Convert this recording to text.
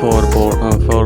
4